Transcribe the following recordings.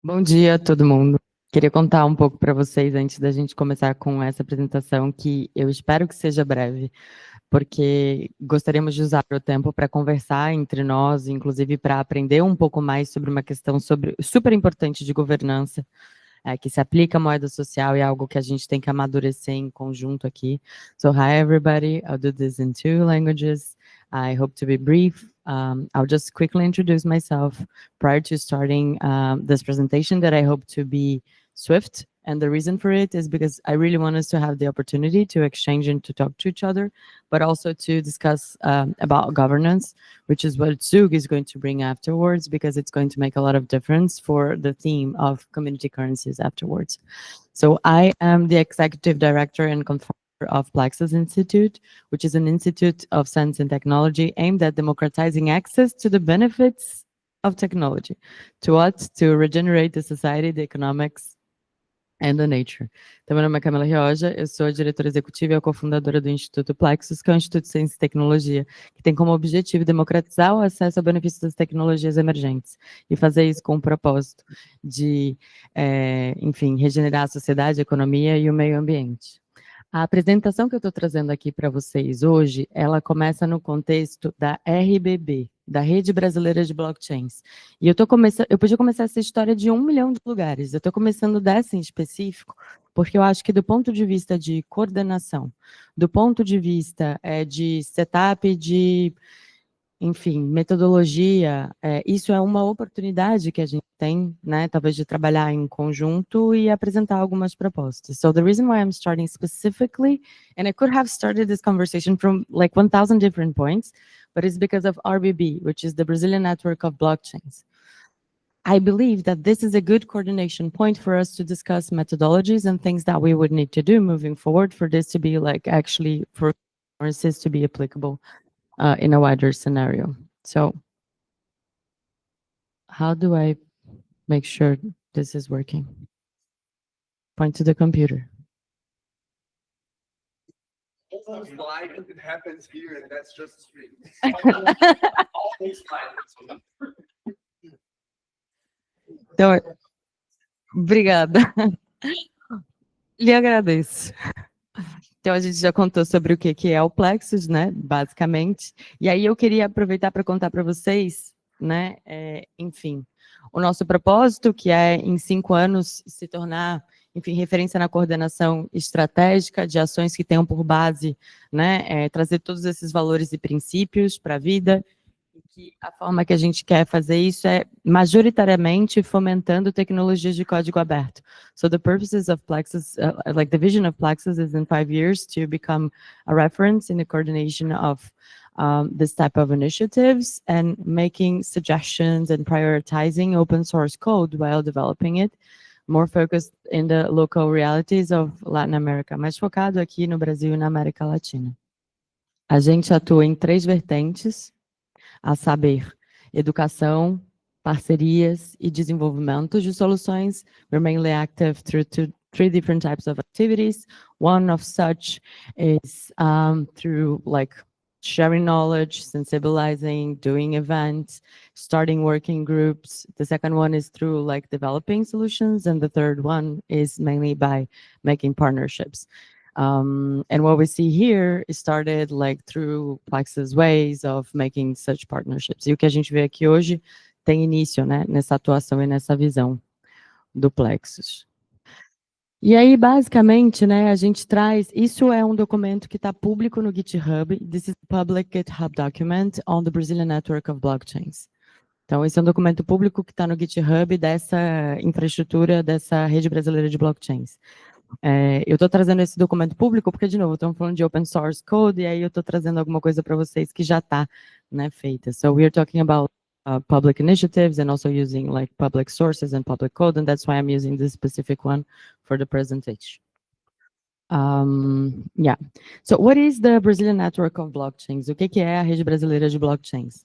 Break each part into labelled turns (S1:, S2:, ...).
S1: Bom dia a todo mundo. Queria contar um pouco para vocês antes da gente começar com essa apresentação, que eu espero que seja breve, porque gostaríamos de usar o tempo para conversar entre nós, inclusive para aprender um pouco mais sobre uma questão super importante de governança, que se aplica à moeda social e é algo que a gente tem que amadurecer em conjunto aqui. So, hi everybody, I'll do this in 2 languages. I hope to be brief. I'll just quickly introduce myself prior to starting this presentation that I hope to be swift. And the reason for it is because I really want us to have the opportunity to exchange and to talk to each other, but also to discuss about governance, which is what Zug is going to bring afterwards, because it's going to make a lot of difference for the theme of community currencies afterwards. So I am the executive director and confounder of Plexus Institute, which is an institute of science and technology aimed at democratizing access to the benefits of technology. To what? To regenerate the society, the economics, and the nature. Então, meu nome é Camila Rioja, eu sou a diretora executiva e cofundadora do Instituto Plexus, que é um instituto de ciência e tecnologia, que tem como objetivo democratizar o acesso ao benefício das tecnologias emergentes, e fazer isso com o propósito de, enfim, regenerar a sociedade, a economia e o meio ambiente. A apresentação que eu estou trazendo aqui para vocês hoje, ela começa no contexto da RBB, da Rede Brasileira de Blockchains. E eu podia começar essa história de 1 milhão de lugares. Eu estou começando dessa em específico, porque eu acho que do ponto de vista de coordenação, do ponto de vista de setup, de, enfim, metodologia, isso é uma oportunidade que a gente tem, né, talvez de trabalhar em conjunto e apresentar algumas propostas. So the reason why I'm starting specifically, and I could have started this conversation from like 1,000 different points, but it's because of RBB, which is the Brazilian Network of Blockchains. I believe that this is a good coordination point for us to discuss methodologies and things that we would need to do moving forward for this to be like actually for currencies to be applicable in a wider scenario. So how do I make sure this is working? Point to the computer.
S2: Slide, it happens here, and that's just the stream.
S1: Então, obrigada. Lhe agradeço. Então, a gente já contou sobre o que é o Plexus, né, basicamente. E aí eu queria aproveitar para contar para vocês, né, enfim, o nosso propósito, que é, em 5 anos, se tornar, enfim, referência na coordenação estratégica de ações que tenham por base, né, trazer todos esses valores e princípios para a vida, e que a forma que a gente quer fazer isso é majoritariamente fomentando tecnologias de código aberto. So the purposes of Plexus, like the vision of Plexus is in 5 years to become a reference in the coordination of this type of initiatives and making suggestions and prioritizing open source code while developing it, more focused in the local realities of Latin America, mais focado aqui no Brasil e na América Latina. A gente atua em 3 vertentes, a saber, educação, parcerias e desenvolvimento de soluções. We're mainly active through 3 different types of activities. One of such is through like sharing knowledge, sensibilizing, doing events, starting working groups. The second one is through like developing solutions, and the third one is mainly by making partnerships. And what we see here is started like through Plexus ways of making such partnerships. E o que a gente vê aqui hoje tem início, né, nessa atuação e nessa visão do Plexus. E aí, basicamente, né, a gente traz, isso é um documento que está público no GitHub, this is a public GitHub document on the Brazilian Network of Blockchains. Então, esse é um documento público que está no GitHub dessa infraestrutura, dessa rede brasileira de blockchains. Eu estou trazendo esse documento público porque, de novo, estamos falando de open source code, e aí eu estou trazendo alguma coisa para vocês que já está, né, feita. So, we are talking about public initiatives and also using like public sources and public code, and that's why I'm using this specific one for the presentation. Yeah. So what is the Brazilian Network of Blockchains? O que é a rede brasileira de blockchains?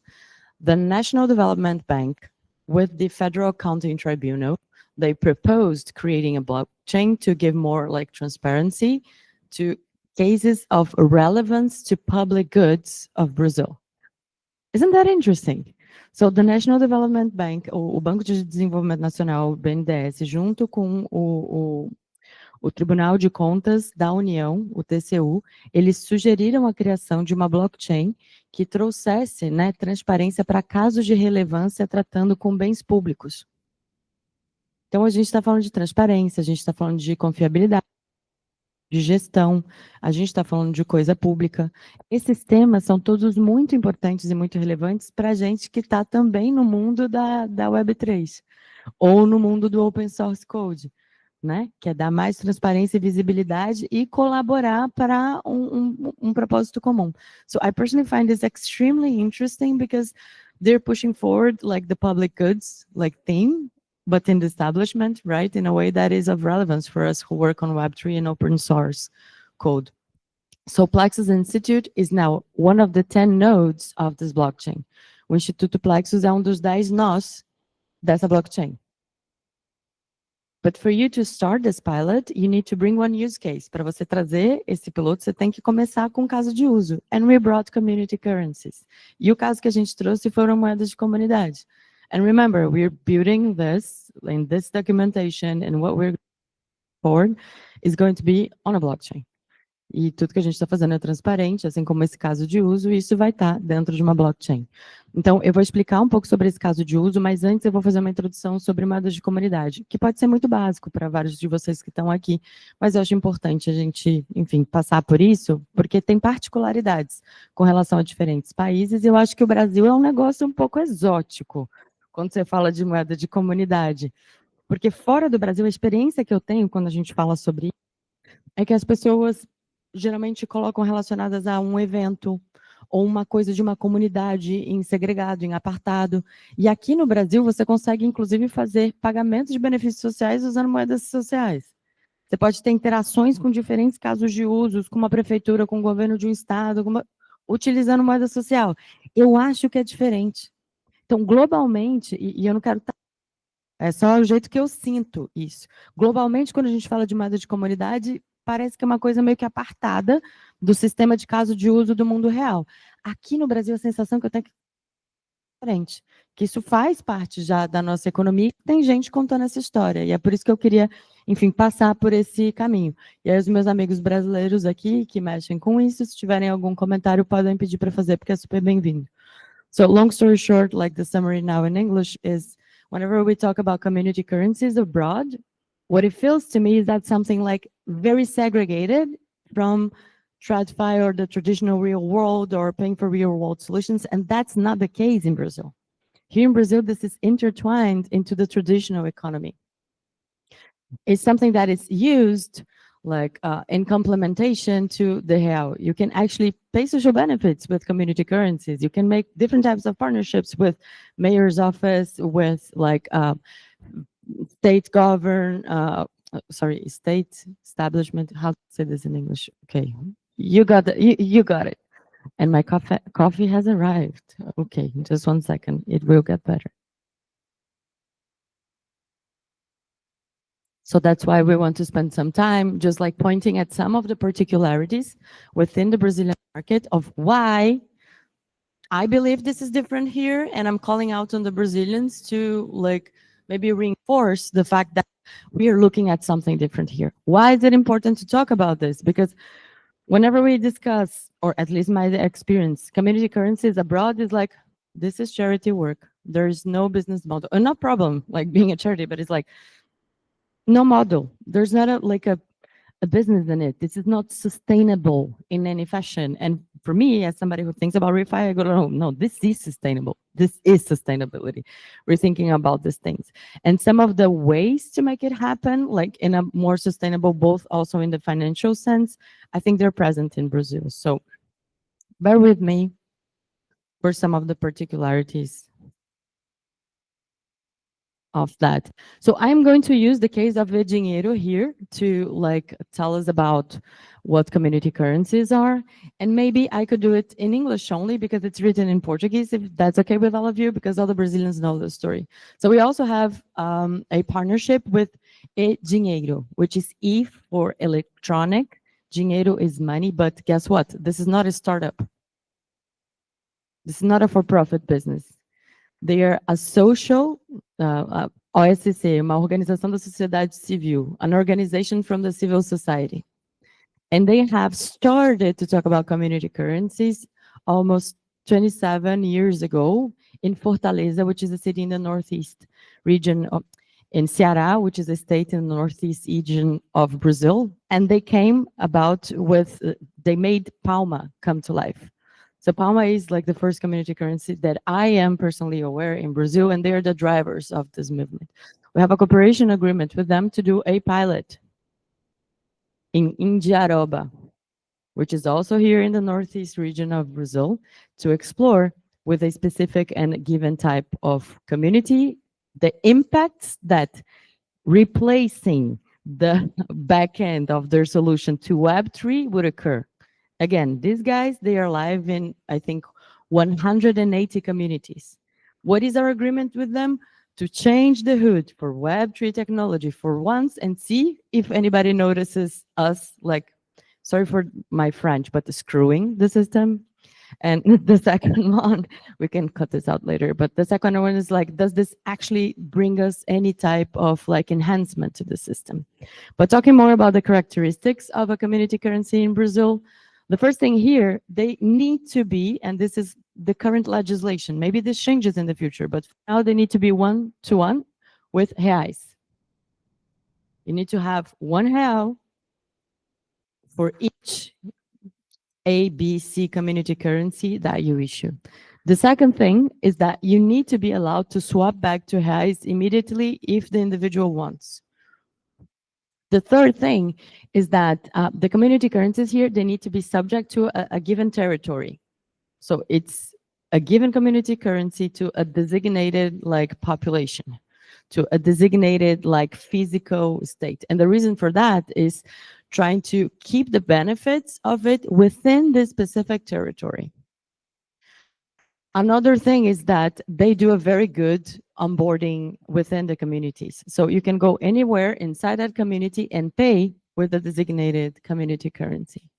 S1: The National Development Bank with the Federal Accounting Tribunal, they proposed creating a blockchain to give more like transparency to cases of relevance to public goods of Brazil. Isn't that interesting? So the National Development Bank, o Banco de Desenvolvimento Nacional, o BNDES, junto com o Tribunal de Contas da União, o TCU, eles sugeriram a criação de uma blockchain que trouxesse, né, transparência para casos de relevância tratando com bens públicos. Então, a gente está falando de transparência, a gente está falando de confiabilidade, de gestão, a gente está falando de coisa pública. Esses temas são todos muito importantes e muito relevantes para a gente que está também no mundo da Web3, ou no mundo do Open Source Code, né? Que é dar mais transparência e visibilidade e colaborar para um propósito comum. So I personally find this extremely interesting because they're pushing forward like the public goods like theme, but in the establishment, right, in a way that is of relevance for us who work on Web3 and open source code. So Plexus Institute is now one of the 10 nodes of this blockchain. O Instituto Plexus é um dos 10 nós dessa blockchain. But for you to start this pilot, you need to bring one use case. Para você trazer esse piloto, você tem que começar com um caso de uso. And we brought community currencies. E o caso que a gente trouxe foram moedas de comunidade. And remember, we're building this in this documentation, and what we're forward is going to be on a blockchain. E tudo que a gente está fazendo é transparente, assim como esse caso de uso, e isso vai estar dentro de uma blockchain. Então, eu vou explicar um pouco sobre esse caso de uso, mas antes eu vou fazer uma introdução sobre moedas de comunidade, que pode ser muito básico para vários de vocês que estão aqui, mas eu acho importante a gente, enfim, passar por isso, porque tem particularidades com relação a diferentes países, e eu acho que o Brasil é um negócio um pouco exótico, quando você fala de moeda de comunidade. Porque fora do Brasil, a experiência que eu tenho quando a gente fala sobre isso, é que as pessoas geralmente colocam relacionadas a um evento ou uma coisa de uma comunidade em segregado, em apartado. E aqui no Brasil, você consegue, inclusive, fazer pagamentos de benefícios sociais usando moedas sociais. Você pode ter interações com diferentes casos de usos, com uma prefeitura, com o governo de um estado, utilizando moeda social. Eu acho que é diferente. Então, globalmente, e eu não quero... É só o jeito que eu sinto isso. Globalmente, quando a gente fala de moeda de comunidade, parece que é uma coisa meio que apartada do sistema de caso de uso do mundo real. Aqui no Brasil, a sensação que eu tenho é diferente, que isso faz parte já da nossa economia, e tem gente contando essa história, e é por isso que eu queria, enfim, passar por esse caminho. E aí os meus amigos brasileiros aqui, que mexem com isso, se tiverem algum comentário, podem pedir para fazer, porque é super bem-vindo. So, long story short, like the summary now in English is, whenever we talk about community currencies abroad, what it feels to me is that something like very segregated from TradFi or the traditional real world or paying for real world solutions, and that's not the case in Brazil. Here in Brazil, this is intertwined into the traditional economy. It's something that is used like in complementation to the real. You can actually pay social benefits with community currencies. You can make different types of partnerships with mayor's office, with like state state establishment. How to say this in English? Okay, you got it. You got it. And my coffee has arrived. Okay, just 1 second. It will get better. So that's why we want to spend some time just like pointing at some of the particularities within the Brazilian market of why I believe this is different here. And I'm calling out on the Brazilians to like maybe reinforce the fact that we are looking at something different here. Why is it important to talk about this? Because whenever we discuss, or at least my experience, community currencies abroad is like, this is charity work. There's no business model. No problem, like being a charity, but it's like, no model. There's not a business in it. This is not sustainable in any fashion. And for me, as somebody who thinks about refi, I go, no, this is sustainable. This is sustainability. We're thinking about these things. And some of the ways to make it happen, like in a more sustainable, both also in the financial sense, I think they're present in Brazil. So bear with me for some of the particularities of that. So I'm going to use the case of Dinheiro here to like tell us about what community currencies are. And maybe I could do it in English only because it's written in Portuguese, if that's okay with all of you, because all the Brazilians know the story. So we also have a partnership with Dinheiro, which is E for electronic. Dinheiro is money, but guess what? This is not a startup. This is not a for-profit business. They are a social, OSC, uma organização da sociedade civil, an organization from the civil society. And they have started to talk about community currencies almost 27 years ago in Fortaleza, which is a city in the northeast region of, in Ceará, which is a state in the northeast region of Brazil. And they came about with, they made Palma come to life. So Palma is like the first community currency that I am personally aware in Brazil, and they're the drivers of this movement. We have a cooperation agreement with them to do a pilot in Indiaroba, which is also here in the northeast region of Brazil, to explore with a specific and given type of community the impacts that replacing the back end of their solution to Web3 would occur. Again, these guys, they are live in, I think, 180 communities. What is our agreement with them? To change the hood for Web3 technology for once and see if anybody notices us, like, sorry for my French, but screwing the system. And the second one, we can cut this out later, but the second one is like, does this actually bring us any type of like enhancement to the system? But talking more about the characteristics of a community currency in Brazil, the first thing here, they need to be, and this is the current legislation, maybe this changes in the future, but now they need to be 1-to-1 with reais. You need to have 1 real for each A, B, C community currency that you issue. The second thing is that you need to be allowed to swap back to reais immediately if the individual wants. The third thing is that the community currencies here, they need to be subject to a given territory. So it's a given community currency to a designated like population, to a designated like physical state. And the reason for that is trying to keep the benefits of it within this specific territory. Another thing is that they do a very good onboarding within the communities. So you can go anywhere inside that community and pay with the designated community currency.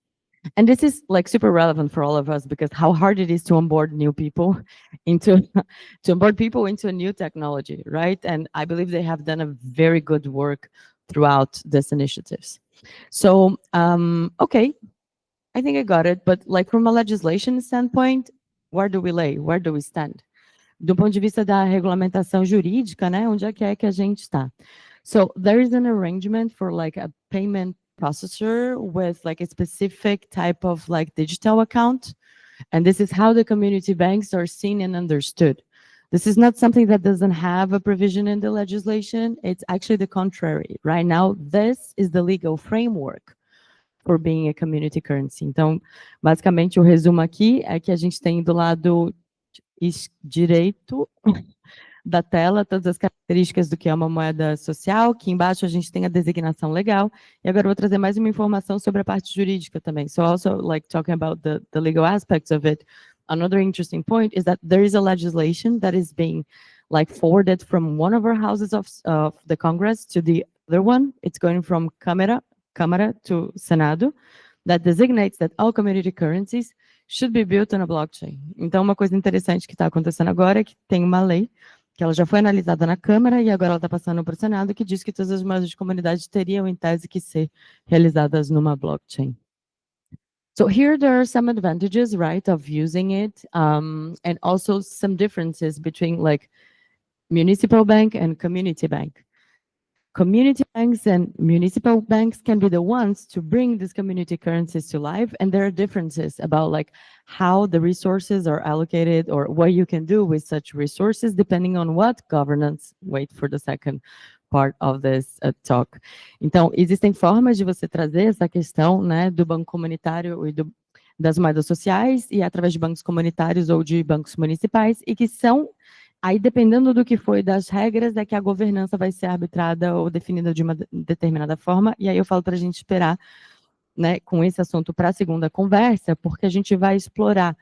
S1: And this is like super relevant for all of us because how hard it is to onboard new people into into a new technology, right? And I believe they have done a very good work throughout these initiatives. So, okay, I think I got it. But like from a legislation standpoint, where do we lay? Where do we stand? Do ponto de vista da regulamentação jurídica, né? Onde é que a gente está? So there is an arrangement for like a payment processor with like a specific type of like digital account. And this is how the community banks are seen and understood. This is not something that doesn't have a provision in the legislation. It's actually the contrary. Right now, this is the legal framework for being a community currency. Então, basicamente, o resumo aqui é que a gente tem do lado direito da tela todas as características do que é uma moeda social, que embaixo a gente tem a designação legal, e agora eu vou trazer mais uma informação sobre a parte jurídica também. So also, like, talking about the legal aspects of it, another interesting point is that there is a legislation that is being, like, forwarded from one of our houses of the Congress to the other one, it's going from Câmara to Senado, that designates that all community currencies should be built on a blockchain. Então, uma coisa interessante que está acontecendo agora é que tem uma lei que ela já foi analisada na Câmara e agora ela está passando para o Senado, que diz que todas as moedas de comunidade teriam, em tese, que ser realizadas numa blockchain. So here there are some advantages, right, of using it, and also some differences between like municipal bank and community bank. Community banks and municipal banks can be the ones to bring these community currencies to life, and there are differences about like how the resources are allocated or what you can do with such resources depending on what governance. Wait for the second part of this talk. Então, existem formas de você trazer essa questão, né, do banco comunitário e das moedas sociais e através de bancos comunitários ou de bancos municipais e que são aí, dependendo do que foi das regras, é que a governança vai ser arbitrada ou definida de uma determinada forma. E aí eu falo para a gente esperar, né, com esse assunto para a segunda conversa, porque a gente vai explorar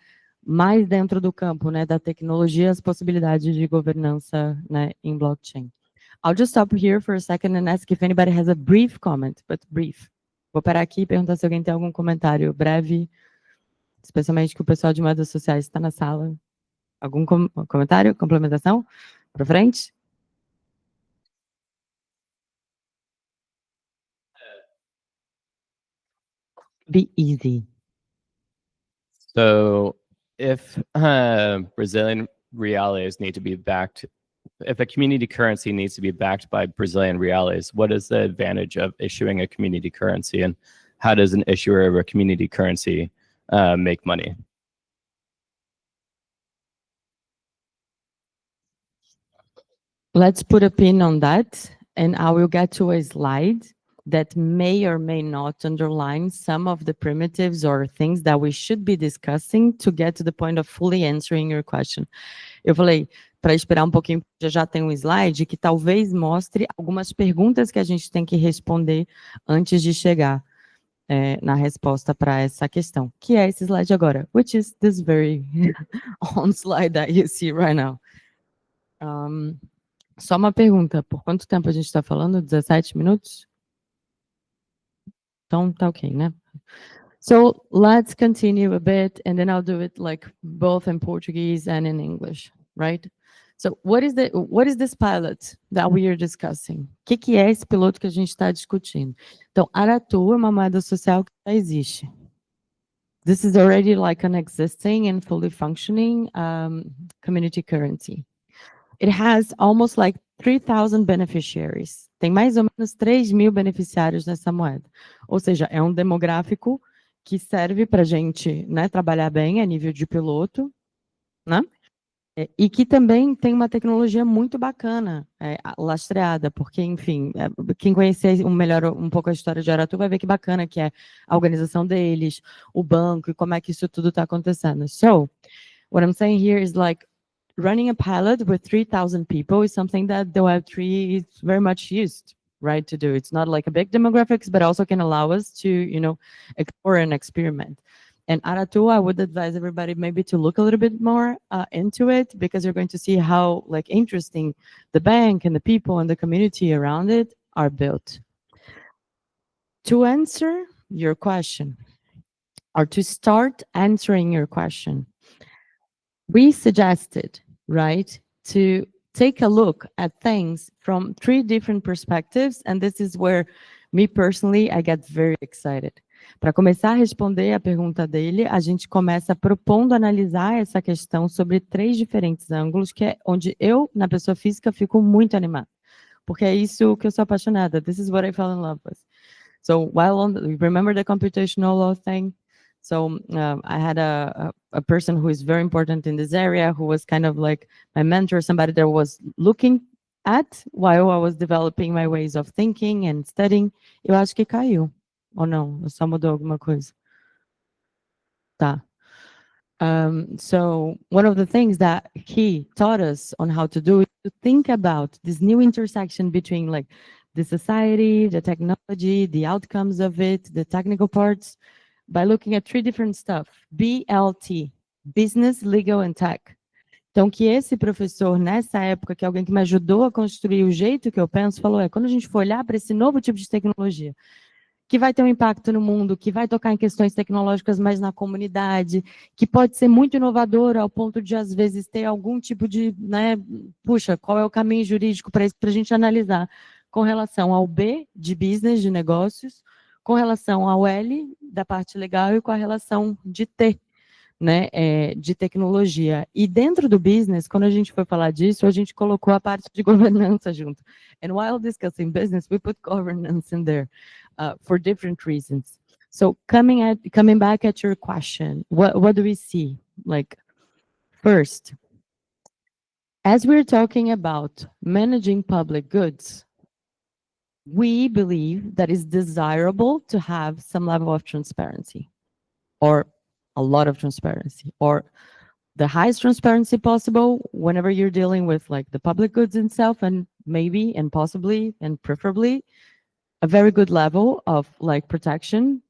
S1: mais dentro do campo, né, da tecnologia, as possibilidades de governança, né, em blockchain. I'll just stop here for a second and ask if anybody has a brief comment, but brief. Vou parar aqui e perguntar se alguém tem algum comentário breve, especialmente que o pessoal de moedas sociais está na sala. Algum comentário, complementação? Para frente? Be easy.
S3: So if Brazilian reais need to be backed, if a community currency needs to be backed by Brazilian reais, what is the advantage of issuing a community currency, and how does an issuer of a community currency make money?
S1: Let's put a pin on that, and I will get to a slide that may or may not underline some of the primitives or things that we should be discussing to get to the point of fully answering your question. Eu falei para esperar um pouquinho, já tem um slide que talvez mostre algumas perguntas que a gente tem que responder antes de chegar na resposta para essa questão, que é esse slide agora, which is this very on slide that you see right now. Só uma pergunta, por quanto tempo a gente está falando? 17 minutos? Então, tá ok, né? So, let's continue a bit, and then I'll do it like both in Portuguese and in English, right? So, what is this pilot that we are discussing? O que é esse piloto que a gente está discutindo? Então, Aratu é uma moeda social que já existe. This is already like an existing and fully functioning community currency. It has almost like 3,000 beneficiaries. Tem mais ou menos 3.000 beneficiários nessa moeda. Ou seja, é um demográfico que serve para a gente, né, trabalhar bem a nível de piloto, né? E que também tem uma tecnologia muito bacana, lastreada, porque, enfim, quem conhecer um pouco a história de Aratu vai ver que bacana que é a organização deles, o banco e como é que isso tudo está acontecendo. So, what I'm saying here is like, running a pilot with 3,000 people is something that the Web3 is very much used, right, to do. It's not like a big demographics, but also can allow us to, you know, explore and experiment. And Aratu, I would advise everybody maybe to look a little bit more into it, because you're going to see how like interesting the bank and the people and the community around it are built. To answer your question, or to start answering your question, we suggested, right, to take a look at things from 3 different perspectives, and this is where me personally, I get very excited. Para começar a responder a pergunta dele, a gente começa propondo analisar essa questão sobre 3 diferentes ângulos, que é onde eu, na pessoa física, fico muito animada, porque é isso que eu sou apaixonada. This is what I fell in love with. So, remember the computational law thing? So I had a person who is very important in this area, who was kind of like my mentor, somebody that was looking at while I was developing my ways of thinking and studying. Eu acho que caiu, ou não? Só mudou alguma coisa? Tá. So one of the things that he taught us on how to do is to think about this new intersection between like the society, the technology, the outcomes of it, the technical parts, by looking at 3 different stuff: BLT, business, legal, and tech. Então, que esse professor, nessa época, que é alguém que me ajudou a construir o jeito que eu penso, falou, quando a gente for olhar para esse novo tipo de tecnologia, que vai ter um impacto no mundo, que vai tocar em questões tecnológicas mais na comunidade, que pode ser muito inovador ao ponto de, às vezes, ter algum tipo de, né, puxa, qual é o caminho jurídico para isso, para a gente analisar com relação ao B, de business, de negócios, com relação ao L, da parte legal, e com a relação de T, né, de tecnologia. E dentro do business, quando a gente foi falar disso, a gente colocou a parte de governança junto. And while discussing business, we put governance in there for different reasons. So coming back at your question, what do we see? Like, first, as we're talking about managing public goods, we believe that it's desirable to have some level of transparency, or a lot of transparency, or the highest transparency possible whenever you're dealing with like the public goods itself, and maybe and possibly and preferably a very good level of like protection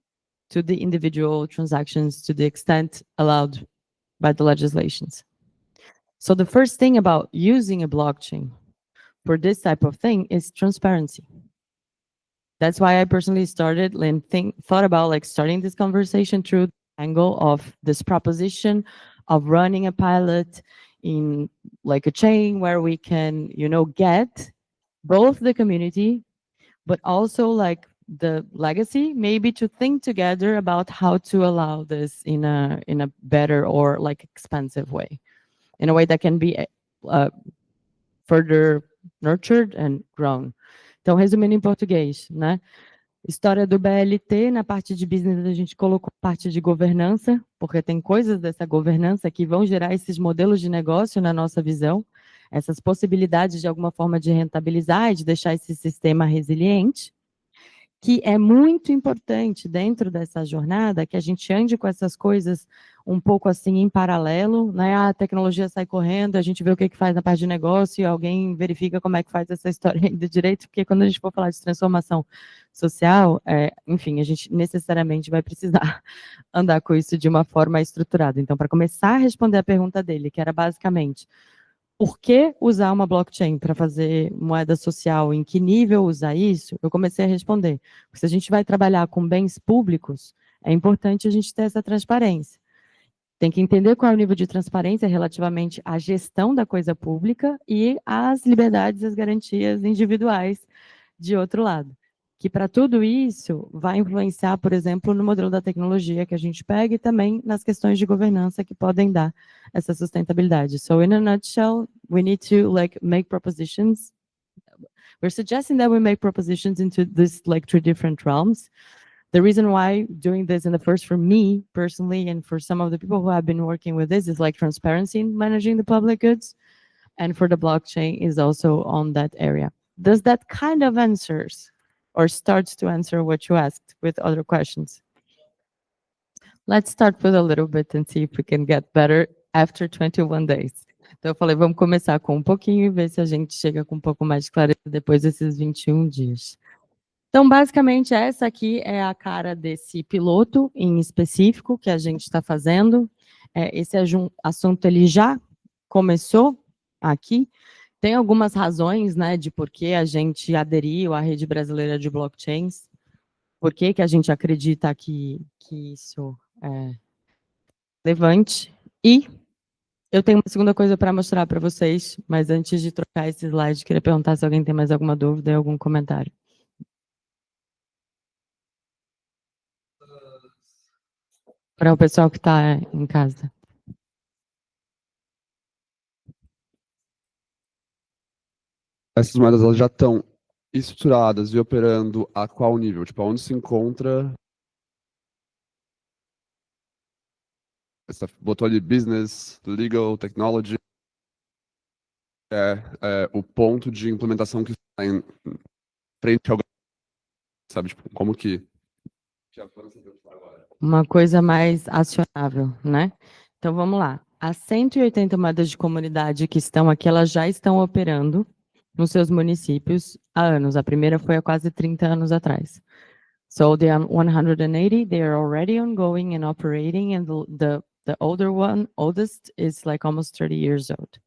S1: to the individual transactions to the extent allowed by the legislations. So the first thing about using a blockchain for this type of thing is transparency. That's why I personally started and thought about like starting this conversation through the angle of this proposition of running a pilot in like a chain where we can, get both the community, but also like the legacy, maybe to think together about how to allow this in a better or like expensive way, in a way that can be further nurtured and grown. Então, resumindo em português, né? História do BLT, na parte de business a gente colocou parte de governança, porque tem coisas dessa governança que vão gerar esses modelos de negócio na nossa visão, essas possibilidades de alguma forma de rentabilizar e de deixar esse sistema resiliente, que é muito importante dentro dessa jornada que a gente ande com essas coisas um pouco assim em paralelo, né? A tecnologia sai correndo, a gente vê o que faz na parte de negócio e alguém verifica como é que faz essa história aí do direito, porque quando a gente for falar de transformação social, enfim, a gente necessariamente vai precisar andar com isso de uma forma estruturada. Então, para começar a responder a pergunta dele, que era basicamente, por que usar uma blockchain para fazer moeda social? Em que nível usar isso? Eu comecei a responder. Porque se a gente vai trabalhar com bens públicos, é importante a gente ter essa transparência. Tem que entender qual é o nível de transparência relativamente à gestão da coisa pública e às liberdades e às garantias individuais de outro lado. Que para tudo isso vai influenciar, por exemplo, no modelo da tecnologia que a gente pega e também nas questões de governança que podem dar essa sustentabilidade. So in a nutshell, we need to like make propositions. We're suggesting that we make propositions into this like 3 different realms. The reason why doing this in the first, for me personally, and for some of the people who have been working with this, is like transparency in managing the public goods, and for the blockchain is also on that area. Does that kind of answers or starts to answer what you asked with other questions? Let's start with a little bit and see if we can get better after 21 days. Então eu falei, vamos começar com um pouquinho e ver se a gente chega com um pouco mais de clareza depois desses 21 dias. Então, basicamente, essa aqui é a cara desse piloto em específico que a gente está fazendo. Esse assunto ele já começou aqui. Tem algumas razões, né, de por que a gente aderiu à Rede Brasileira de Blockchains, por que a gente acredita que isso é relevante. E eu tenho uma segunda coisa para mostrar para vocês, mas antes de trocar esse slide, queria perguntar se alguém tem mais alguma dúvida ou algum comentário. Para o pessoal que está em casa.
S4: Essas moedas elas já estão estruturadas e operando a qual nível? Tipo, onde se encontra? Você botou ali business, legal, technology. O ponto de implementação que está em frente ao... Sabe, tipo, como que...
S1: Uma coisa mais acionável, né? Então, vamos lá. As 180 moedas de comunidade que estão aqui, elas já estão operando nos seus municípios há anos. A primeira foi há quase 30 anos atrás. So, the 180, they are already ongoing and operating, and the The oldest is like almost 30 years old.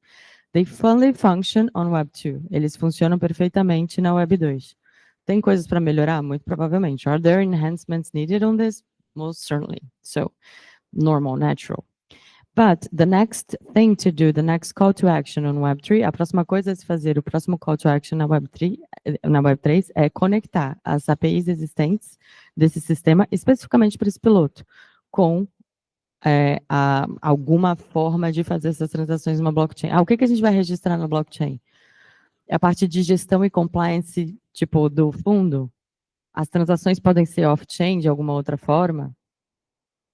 S1: They fully function on Web 2. Eles funcionam perfeitamente na Web 2. Tem coisas para melhorar? Muito provavelmente. Are there enhancements needed on this? Most certainly. So, normal, natural. But the next thing to do, the next call to action on Web3, a próxima coisa a se fazer, o próximo call to action na Web3 é conectar as APIs existentes desse sistema, especificamente para esse piloto, com alguma forma de fazer essas transações numa blockchain. O que a gente vai registrar na blockchain? É a parte de gestão e compliance, tipo, do fundo? As transações podem ser off-chain de alguma outra forma?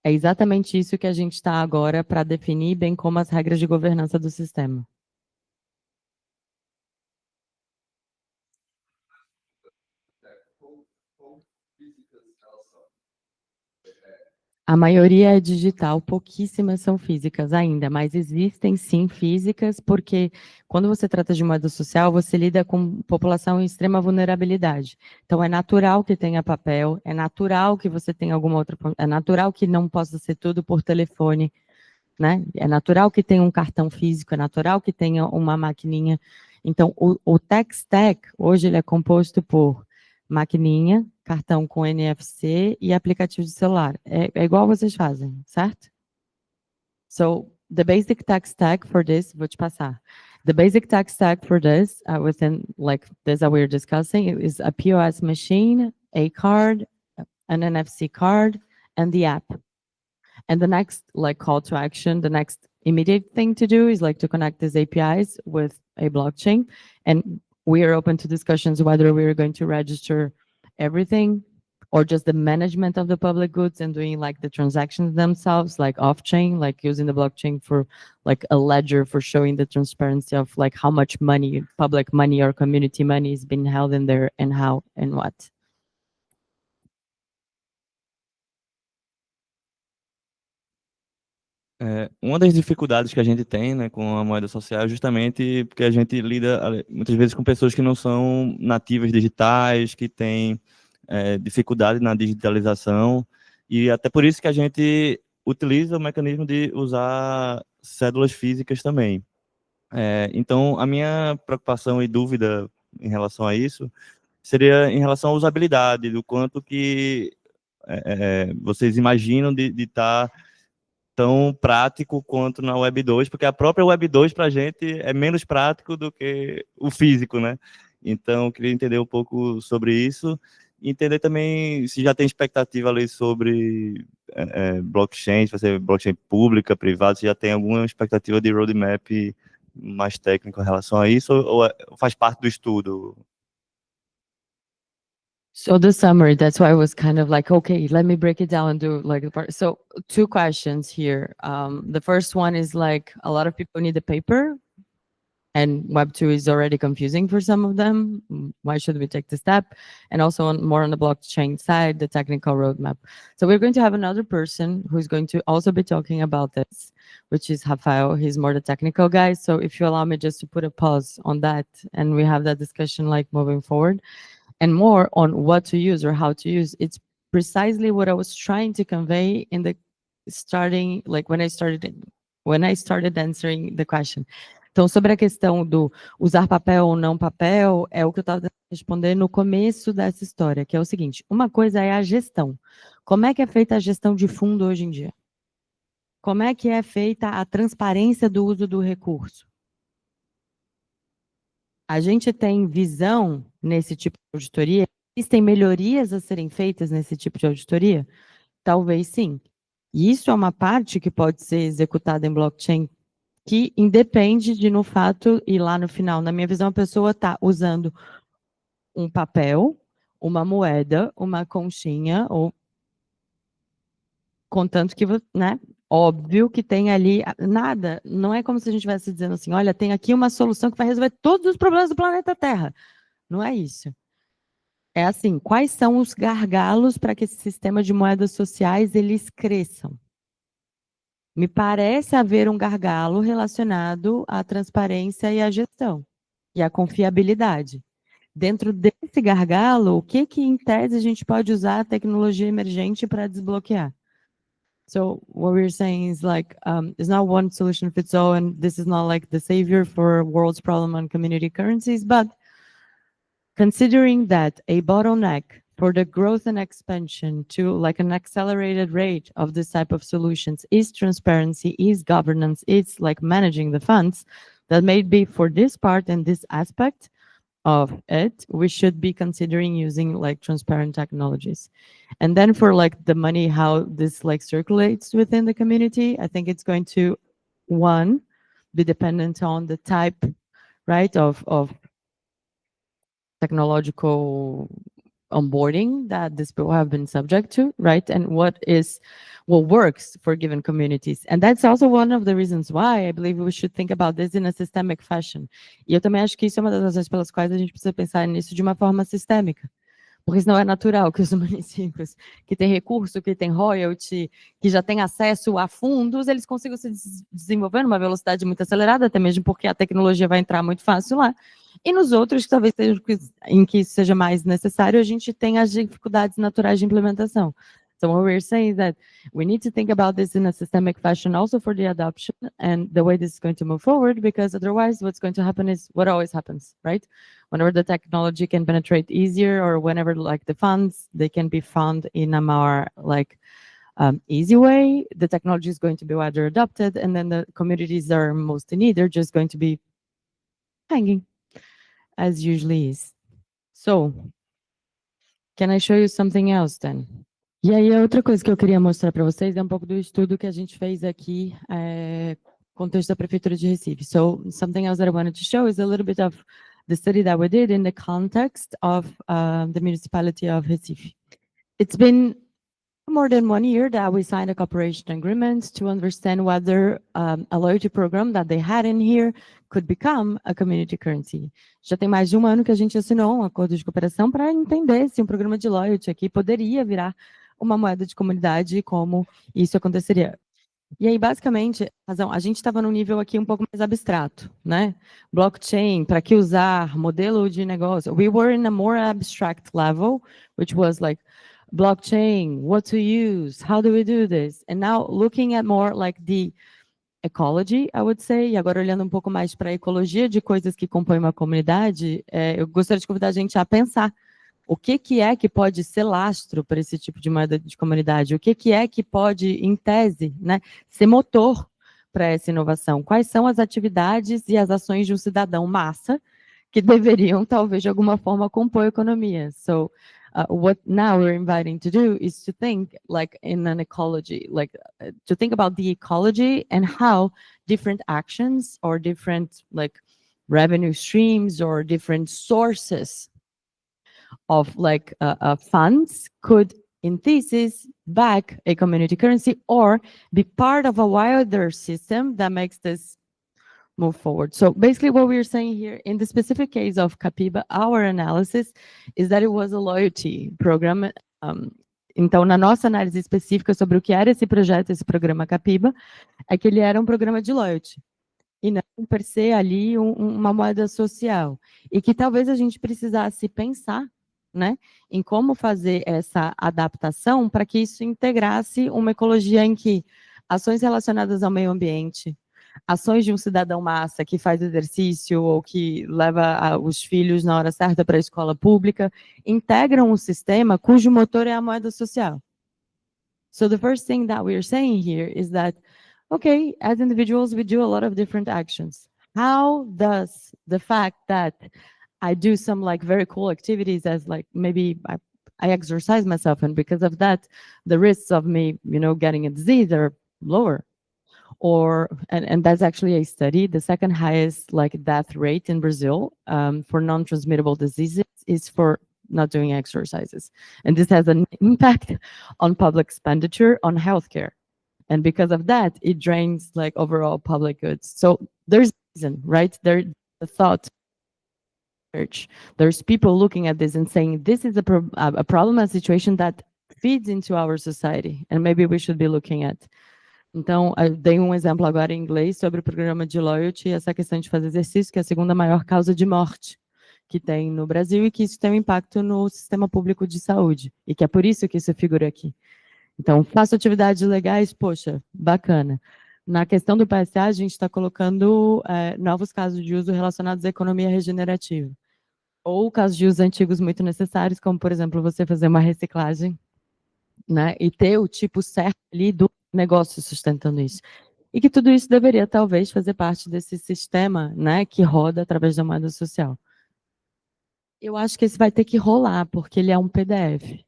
S1: É exatamente isso que a gente está agora para definir, bem como as regras de governança do sistema. A maioria é digital, pouquíssimas são físicas ainda, mas existem sim físicas, porque quando você trata de moeda social, você lida com população em extrema vulnerabilidade. Então é natural que tenha papel, é natural que você tenha alguma outra, é natural que não possa ser tudo por telefone, né? É natural que tenha um cartão físico, é natural que tenha uma maquininha. Então o tech stack, hoje ele é composto por maquininha, cartão com NFC e aplicativo de celular. É igual vocês fazem, certo? So, the basic tech stack for this, vou te passar. The basic tech stack for this, within like this that we're discussing, is a POS machine, a card, an NFC card, and the app. And the next like call to action, the next immediate thing to do is like to connect these APIs with a blockchain. And we are open to discussions whether we are going to register everything or just the management of the public goods and doing like the transactions themselves, like off-chain, like using the blockchain for like a ledger for showing the transparency of like how much money, public money or community money is being held in there and how and what.
S5: Uma das dificuldades que a gente tem, né, com a moeda social é justamente porque a gente lida muitas vezes com pessoas que não são nativas digitais, que têm dificuldade na digitalização, e até por isso que a gente utiliza o mecanismo de usar cédulas físicas também. Então, a minha preocupação e dúvida em relação a isso seria em relação à usabilidade, do quanto que vocês imaginam de estar tão prático quanto na Web 2, porque a própria Web 2 para a gente é menos prático do que o físico, né? Então, eu queria entender um pouco sobre isso, e entender também se já tem expectativa ali sobre blockchain, se vai ser blockchain pública, privada, se já tem alguma expectativa de roadmap mais técnico em relação a isso, ou faz parte do estudo?
S1: So the summary, that's why I was kind of like, okay, let me break it down and do like the part. So 2 questions here. The first one is like, a lot of people need the paper and Web 2 is already confusing for some of them. Why should we take the step? And also more on the blockchain side, the technical roadmap. So we're going to have another person who's going to also be talking about this, which is Rafael. He's more the technical guy. So if you allow me just to put a pause on that and we have that discussion like moving forward. And more on what to use or how to use. It's precisely what I was trying to convey in the starting, like when I started answering the question. Então, sobre a questão do usar papel ou não papel, é o que eu estava tentando responder no começo dessa história, que é o seguinte: uma coisa é a gestão. Como é que é feita a gestão de fundo hoje em dia? Como é que é feita a transparência do uso do recurso? A gente tem visão nesse tipo de auditoria? Existem melhorias a serem feitas nesse tipo de auditoria? Talvez sim. E isso é uma parte que pode ser executada em blockchain, que independe de, no fato, e lá no final, na minha visão, a pessoa está usando um papel, uma moeda, uma conchinha, ou contanto que, né? Óbvio que tem ali nada, não é como se a gente estivesse dizendo assim, olha, tem aqui uma solução que vai resolver todos os problemas do planeta Terra. Não é isso. É assim, quais são os gargalos para que esse sistema de moedas sociais eles cresçam? Me parece haver um gargalo relacionado à transparência e à gestão, e à confiabilidade. Dentro desse gargalo, o que em tese a gente pode usar a tecnologia emergente para desbloquear? So what we're saying is like, it's not one solution fits all, and this is not like the savior for world's problem on community currencies, but considering that a bottleneck for the growth and expansion to like an accelerated rate of this type of solutions is transparency, is governance, it's like managing the funds, that may be for this part and this aspect of it, we should be considering using like transparent technologies. And then for like the money, how this like circulates within the community, I think it's going to, one, be dependent on the type, right, of technological onboarding that these people have been subject to, right? And what works for given communities. And that's also one of the reasons why I believe we should think about this in a systemic fashion. E eu também acho que isso é uma das razões pelas quais a gente precisa pensar nisso de uma forma sistêmica. Porque senão é natural que os municípios que têm recurso, que têm royalty, que já têm acesso a fundos, eles consigam se desenvolver numa velocidade muito acelerada, até mesmo porque a tecnologia vai entrar muito fácil lá. E nos outros, que talvez seja em que isso seja mais necessário, a gente tem as dificuldades naturais de implementação. So what we're saying is that we need to think about this in a systemic fashion also for the adoption and the way this is going to move forward, because otherwise what's going to happen is what always happens, right? Whenever the technology can penetrate easier, or whenever like the funds, they can be found in a more like easy way, the technology is going to be wider adopted, and then the communities that are most in need, they're just going to be hanging, as usually is. So, can I show you something else then? E aí, a outra coisa que eu queria mostrar para vocês é um pouco do estudo que a gente fez aqui, contexto da Prefeitura de Recife. So, something else that I wanted to show is a little bit of the study that we did in the context of the municipality of Recife. It's been more than 1 year that we signed a cooperation agreement to understand whether a loyalty program that they had in here could become a community currency. Já tem mais de 1 ano que a gente assinou um acordo de cooperação para entender se um programa de loyalty aqui poderia virar uma moeda de comunidade e como isso aconteceria. E aí, basicamente, a gente estava num nível aqui um pouco mais abstrato, né? Blockchain, para que usar, modelo de negócio. We were in a more abstract level, which was like, blockchain, what to use, how do we do this? And now looking at more like the ecology, I would say, e agora olhando um pouco mais para a ecologia de coisas que compõem uma comunidade, eu gostaria de convidar a gente a pensar o que é que pode ser lastro para esse tipo de moeda de comunidade, o que é que pode, em tese, né, ser motor para essa inovação, quais são as atividades e as ações de um cidadão massa que deveriam, talvez, de alguma forma, compor a economia. So, what now we're inviting to do is to think like in an ecology, like to think about the ecology and how different actions or different like revenue streams or different sources of like funds could, in thesis, back a community currency or be part of a wider system that makes this move forward. So basically what we're saying here, in the specific case of Capiba, our analysis is that it was a loyalty program. Então, na nossa análise específica sobre o que era esse projeto, esse programa Capiba, é que ele era um programa de loyalty. E não, per se, ali uma moeda social. E que talvez a gente precisasse pensar, né, em como fazer essa adaptação para que isso integrasse uma ecologia em que ações relacionadas ao meio ambiente, ações de um cidadão massa que faz exercício ou que leva os filhos na hora certa para a escola pública, integram um sistema cujo motor é a moeda social. So the first thing that we're saying here is that, okay, as individuals, we do a lot of different actions. How does the fact that I do some like very cool activities as like maybe I exercise myself, and because of that, the risks of me, getting a disease are lower. Or, and that's actually a study, the second highest like death rate in Brazil for non-transmittable diseases is for not doing exercises. And this has an impact on public expenditure on healthcare. And because of that, it drains like overall public goods. So there's a reason, right? There's the thought. There's people looking at this and saying, this is a problem, a situation that feeds into our society. And maybe we should be looking at. Então, eu dei um exemplo agora em inglês sobre o programa de loyalty, essa questão de fazer exercício, que é a segunda maior causa de morte que tem no Brasil e que isso tem um impacto no sistema público de saúde. E que é por isso que isso figura aqui. Então, faço atividades legais, poxa, bacana. Na questão do PSA, a gente está colocando novos casos de uso relacionados à economia regenerativa. Ou casos de uso antigos muito necessários, como, por exemplo, você fazer uma reciclagem, né, e ter o tipo certo ali do negócio sustentando isso. E que tudo isso deveria, talvez, fazer parte desse sistema, né, que roda através da moeda social. Eu acho que esse vai ter que rolar, porque ele é um PDF.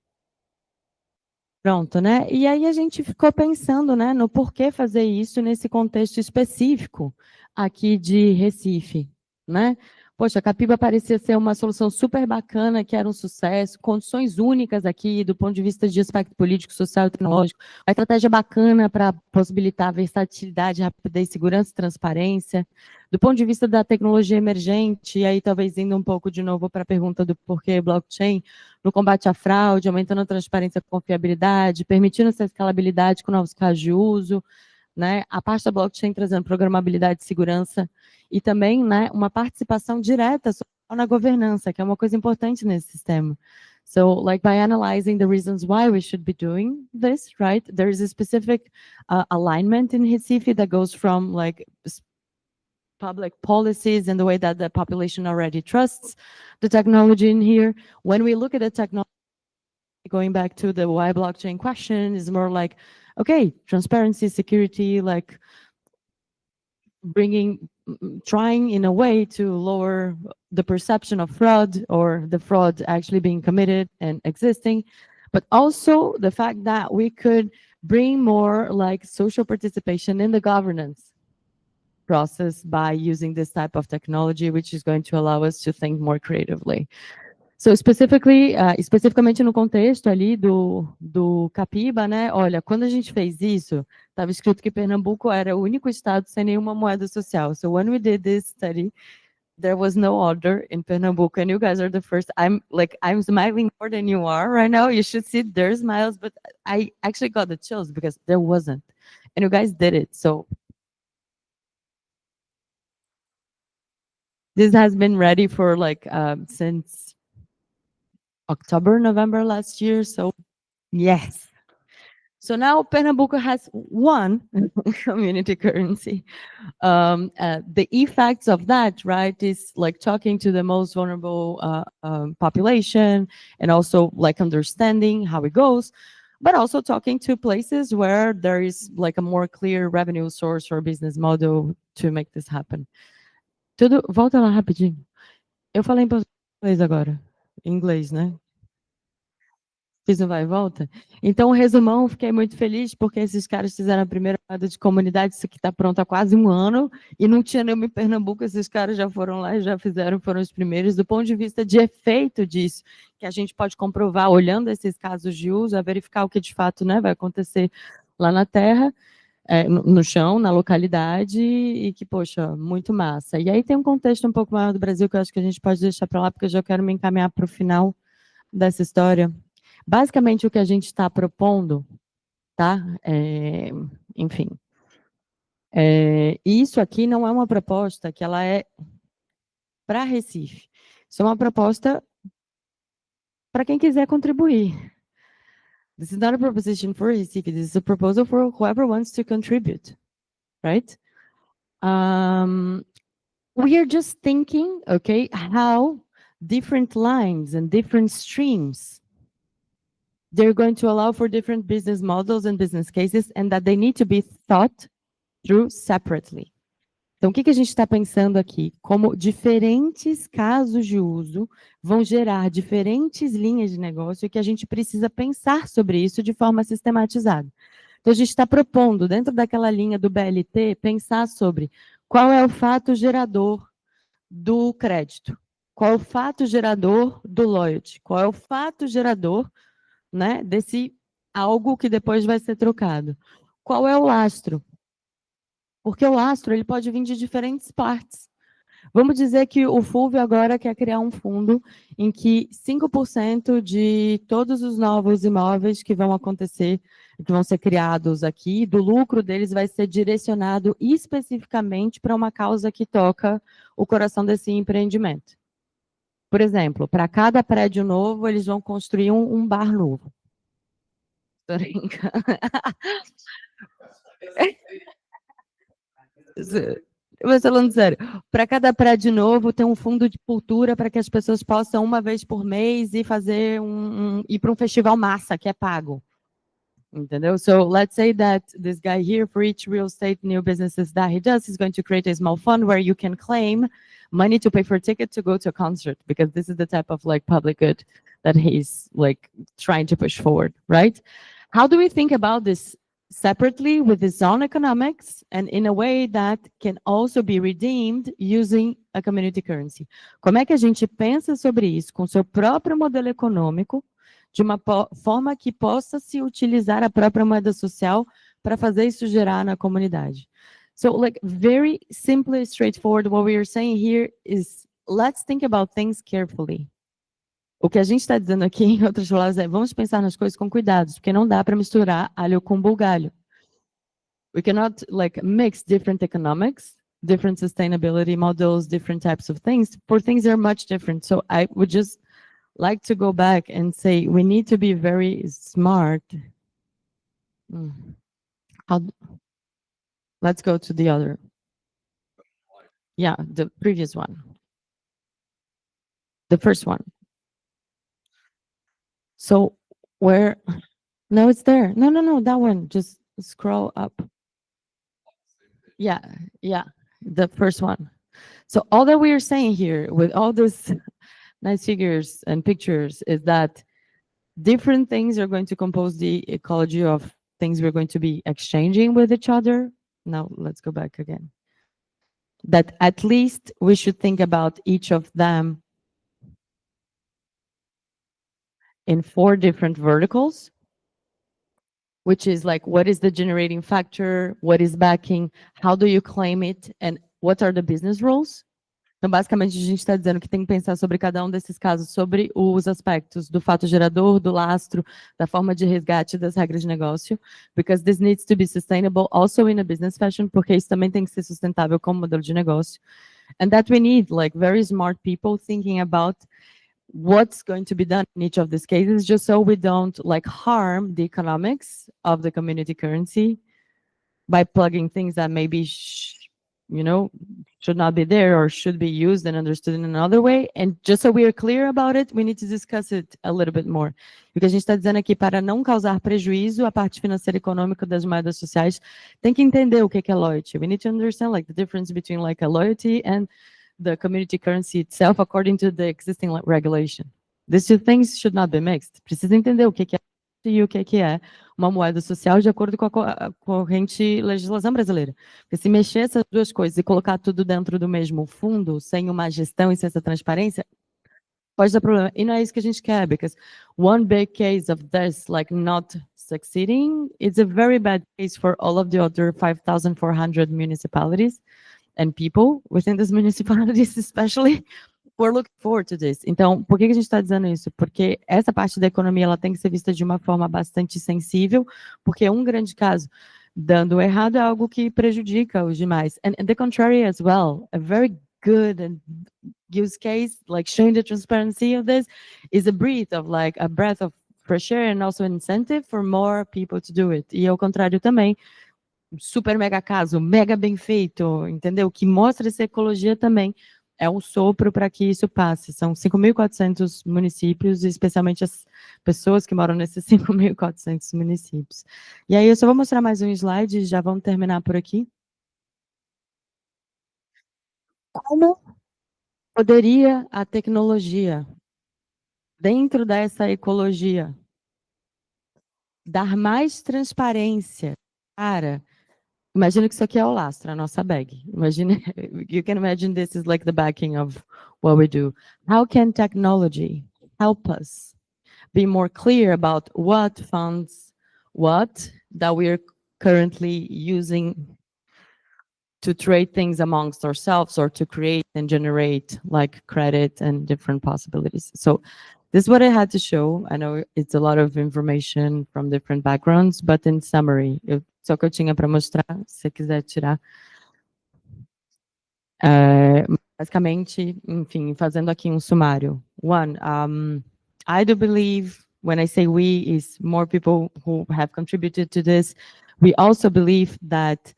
S1: Pronto, né? E aí a gente ficou pensando, né, no porquê fazer isso nesse contexto específico aqui de Recife, né? Poxa, a Capiba parecia ser uma solução super bacana, que era um sucesso, condições únicas aqui do ponto de vista de aspecto político, social e tecnológico, uma estratégia bacana para possibilitar versatilidade, rapidez, segurança e transparência. Do ponto de vista da tecnologia emergente, e aí talvez indo um pouco de novo para a pergunta do porquê blockchain, no combate à fraude, aumentando a transparência e confiabilidade, permitindo essa escalabilidade com novos casos de uso, né? A parte da blockchain trazendo programabilidade e segurança, e também, né, uma participação direta na governança, que é uma coisa importante nesse sistema. So, like, by analyzing the reasons why we should be doing this, right, there is a specific alignment in Recife that goes from, like, public policies and the way that the population already trusts the technology in here. When we look at the technology, going back to the why blockchain question, is more like, okay, transparency, security, like trying in a way to lower the perception of fraud or the fraud actually being committed and existing, but also the fact that we could bring more like social participation in the governance process by using this type of technology, which is going to allow us to think more creatively. So especificamente no contexto ali do Capiba, né? Olha, quando a gente fez isso, estava escrito que Pernambuco era o único estado sem nenhuma moeda social. So when we did this study, there was no other in Pernambuco, and you guys are the first. I'm smiling more than you are right now. You should see their smiles, but I actually got the chills because there wasn't, and you guys did it. So this has been ready for like since October, November last year. So yes. So now Pernambuco has one community currency. The effects of that, right, is like talking to the most vulnerable population and also like understanding how it goes, but also talking to places where there is like a more clear revenue source or business model to make this happen. Volta lá rapidinho. Eu falei em português agora, em inglês, né? Fiz um vai e volta. Então, o resumão, fiquei muito feliz, porque esses caras fizeram a primeira roda de comunidade, isso aqui está pronto há quase um ano, e não tinha nenhuma em Pernambuco, esses caras já foram lá e já fizeram, foram os primeiros. Do ponto de vista de efeito disso, que a gente pode comprovar olhando esses casos de uso, a verificar o que de fato, né, vai acontecer lá na terra, no chão, na localidade, e que, poxa, muito massa. E aí tem um contexto um pouco maior do Brasil, que eu acho que a gente pode deixar para lá, porque eu já quero me encaminhar para o final dessa história. Basicamente, o que a gente está propondo, tá? Enfim, isso aqui não é uma proposta que ela é para Recife. Isso é uma proposta para quem quiser contribuir. This is not a proposition for Recife. This is a proposal for whoever wants to contribute, right? We are just thinking, okay, how different lines and different streams they're going to allow for different business models and business cases, and that they need to be thought through separately. Então, o que a gente está pensando aqui? Como diferentes casos de uso vão gerar diferentes linhas de negócio e que a gente precisa pensar sobre isso de forma sistematizada. Então, a gente está propondo, dentro daquela linha do BLT, pensar sobre qual é o fato gerador do crédito, qual é o fato gerador do loyalty, qual é o fato gerador, né, desse algo que depois vai ser trocado. Qual é o lastro? Porque o lastro ele pode vir de diferentes partes. Vamos dizer que o Fulvio agora quer criar um fundo em que 5% de todos os novos imóveis que vão acontecer, que vão ser criados aqui, do lucro deles vai ser direcionado especificamente para uma causa que toca o coração desse empreendimento. Por exemplo, para cada prédio novo, eles vão construir um bar novo. Tô brincando. Mas falando sério, para cada prédio novo tem um fundo de cultura para que as pessoas possam uma vez por mês ir fazer ir para um festival massa que é pago. Entendeu? So let's say that this guy here, for each real estate new businesses that he does, he's going to create a small fund where you can claim money to pay for a ticket to go to a concert, because this is the type of like public good that he's like trying to push forward, right? How do we think about this separately with its own economics and in a way that can also be redeemed using a community currency? Como é que a gente pensa sobre isso com seu próprio modelo econômico, de uma forma que possa se utilizar a própria moeda social para fazer isso gerar na comunidade? So, like, very simply straightforward, what we are saying here is, let's think about things carefully. O que a gente está dizendo aqui, em outras palavras, é vamos pensar nas coisas com cuidados, porque não dá para misturar alho com bugalho. We cannot, like, mix different economics, different sustainability models, different types of things, for things that are much different. So I would just like to go back and say we need to be very smart. Let's go to the other. Yeah, the previous one. The first one. So where, no, it's there. No, that one, just scroll up. Yeah, the first one. So all that we are saying here with all those nice figures and pictures is that different things are going to compose the ecology of things we're going to be exchanging with each other. Now let's go back again. That at least we should think about each of them in 4 different verticals, which is like, what is the generating factor? What is backing? How do you claim it? And what are the business rules? Então, basicamente, a gente está dizendo que tem que pensar sobre cada um desses casos, sobre os aspectos do fato gerador, do lastro, da forma de resgate, das regras de negócio, because this needs to be sustainable also in a business fashion, porque isso também tem que ser sustentável como modelo de negócio. And that we need, like, very smart people thinking about what's going to be done in each of these cases, just so we don't, like, harm the economics of the community currency by plugging things that maybe should not be there or should be used and understood in another way. And just so we are clear about it, we need to discuss it a little bit more. O que a gente está dizendo aqui, para não causar prejuízo à parte financeira e econômica das moedas sociais, tem que entender o que é loyalty. We need to understand, like, the difference between, like, a loyalty and the community currency itself according to the existing regulation. These two things should not be mixed. Precisa entender o que é e o que é uma moeda social de acordo com a corrente legislação brasileira. Porque se mexer essas duas coisas e colocar tudo dentro do mesmo fundo, sem uma gestão e sem essa transparência, pode dar problema. E não é isso que a gente quer, because one big case of this, like, not succeeding, it's a very bad case for all of the other 5,400 municipalities and people within these municipalities, especially. We're looking forward to this. Então, por que a gente está dizendo isso? Porque essa parte da economia ela tem que ser vista de uma forma bastante sensível, porque um grande caso dando errado é algo que prejudica os demais. And the contrary as well, a very good use case, like showing the transparency of this, is a breath of fresh air and also an incentive for more people to do it. E ao contrário também, super mega caso, mega bem feito, entendeu? Que mostra essa ecologia também. É um sopro para que isso passe. São 5.400 municípios, e especialmente as pessoas que moram nesses 5.400 municípios. E aí eu só vou mostrar mais um slide e já vamos terminar por aqui. Como poderia a tecnologia, dentro dessa ecologia, dar mais transparência para... Imagina que isso aqui é o lastro, a nossa bag. Imagine, you can imagine this is like the backing of what we do. How can technology help us be more clear about what funds, what that we are currently using to trade things amongst ourselves or to create and generate, like, credit and different possibilities? So this is what I had to show. I know it's a lot of information from different backgrounds, but in summary, só que eu tinha para mostrar, se você quiser tirar. Basicamente, enfim, fazendo aqui um sumário. One, I do believe when I say we, is more people who have contributed to this. We also believe that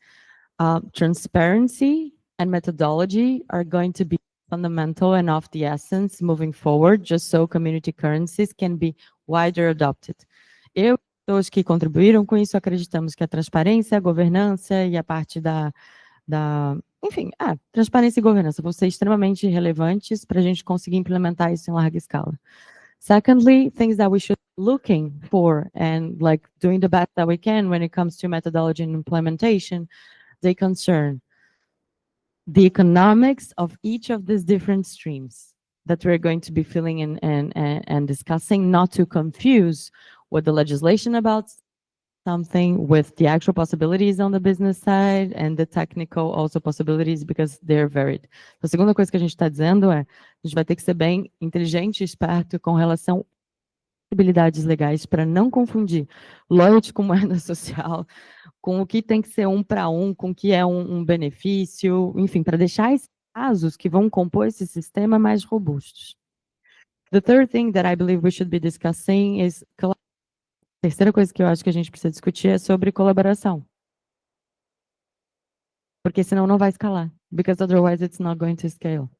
S1: transparency and methodology are going to be fundamental and of the essence moving forward, just so community currencies can be wider adopted. Eu e todos que contribuíram com isso acreditamos que a transparência, a governança e a parte enfim, transparência e governança vão ser extremamente relevantes para a gente conseguir implementar isso em larga escala. Secondly, things that we should be looking for and like doing the best that we can when it comes to methodology and implementation, they concern the economics of each of these different streams that we're going to be filling in and discussing, not to confuse what the legislation about something with the actual possibilities on the business side and the technical also possibilities, because they're varied. A segunda coisa que a gente está dizendo é, a gente vai ter que ser bem inteligente e esperto com relação a possibilidades legais para não confundir loyalty com moeda social, com o que tem que ser para com o que é um benefício, enfim, para deixar esses casos que vão compor esse sistema mais robustos. The third thing that I believe we should be discussing is a terceira coisa que eu acho que a gente precisa discutir é sobre colaboração. Porque senão não vai escalar. Because otherwise it's not going to scale.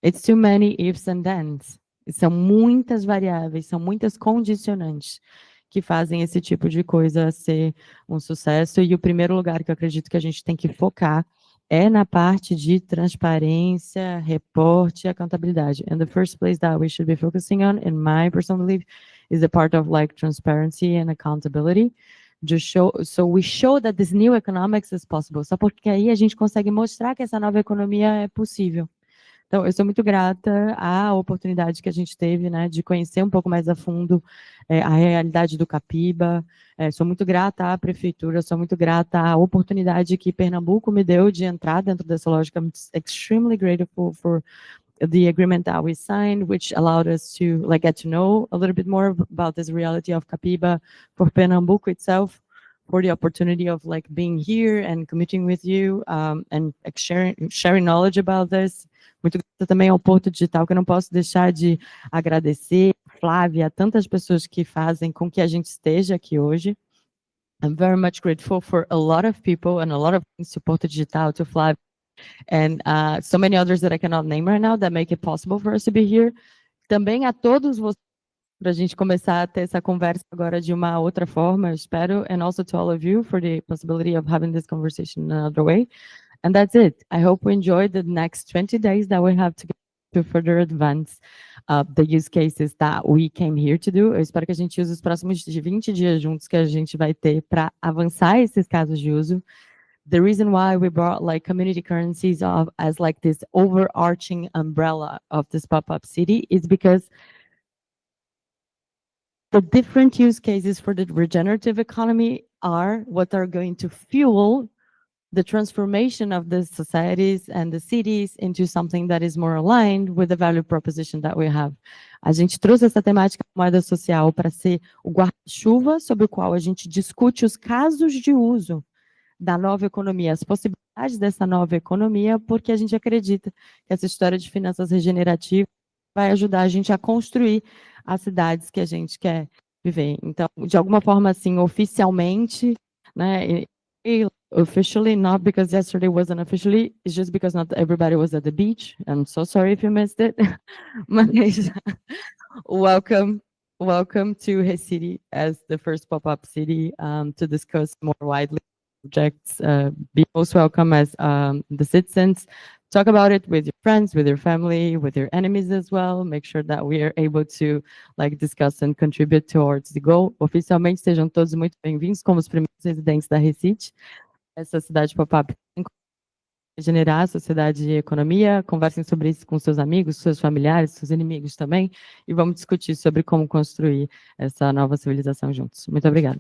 S1: It's too many ifs and thens. São muitas variáveis, são muitas condicionantes que fazem esse tipo de coisa ser um sucesso. E o primeiro lugar que eu acredito que a gente tem que focar é na parte de transparência, reporte e accountabilidade. And the first place that we should be focusing on, in my personal belief, is the part of like transparency and accountability. So we show that this new economics is possible. Só porque aí a gente consegue mostrar que essa nova economia é possível. Então, eu sou muito grata à oportunidade que a gente teve, né, de conhecer um pouco mais a fundo a realidade do Capiba. Sou muito grata à prefeitura, sou muito grata à oportunidade que Pernambuco me deu de entrar dentro dessa lógica. I'm extremely grateful for the agreement that we signed, which allowed us to like get to know a little bit more about this reality of Capiba, for Pernambuco itself, for the opportunity of like being here and commuting with you and like, sharing knowledge about this. Muito grata também ao Porto Digital, que eu não posso deixar de agradecer, Flávia, tantas pessoas que fazem com que a gente esteja aqui hoje. I'm very much grateful for a lot of people and a lot of things to Porto Digital, to Flávia, and so many others that I cannot name right now that make it possible for us to be here. Também a todos vocês, para a gente começar a ter essa conversa agora de uma outra forma, eu espero, and also to all of you for the possibility of having this conversation in another way. And that's it. I hope we enjoy the next 20 days that we have to further advance the use cases that we came here to do. Eu espero que a gente use os próximos 20 dias juntos que a gente vai ter para avançar esses casos de uso. The reason why we brought like community currencies as like this overarching umbrella of this pop-up city is because the different use cases for the regenerative economy are what are going to fuel the transformation of the societies and the cities into something that is more aligned with the value proposition that we have. A gente trouxe essa temática da moeda social para ser o guarda-chuva sobre o qual a gente discute os casos de uso da nova economia, as possibilidades dessa nova economia, porque a gente acredita que essa história de finanças regenerativas vai ajudar a gente a construir as cidades que a gente quer viver. Então, de alguma forma, assim, oficialmente, né, officially, not because yesterday wasn't officially, it's just because not everybody was at the beach. I'm so sorry if you missed it. welcome to Recife as the first pop-up city to discuss more widely projects. Be most welcome as the citizens. Talk about it with your friends, with your family, with your enemies as well. Make sure that we are able to like discuss and contribute towards the goal. Oficialmente, sejam todos muito bem-vindos como os primeiros residentes da Recife. Essa cidade pop-up generar a sociedade e economia. Conversem sobre isso com seus amigos, seus familiares, seus inimigos também. E vamos discutir sobre como construir essa nova civilização juntos. Muito obrigada.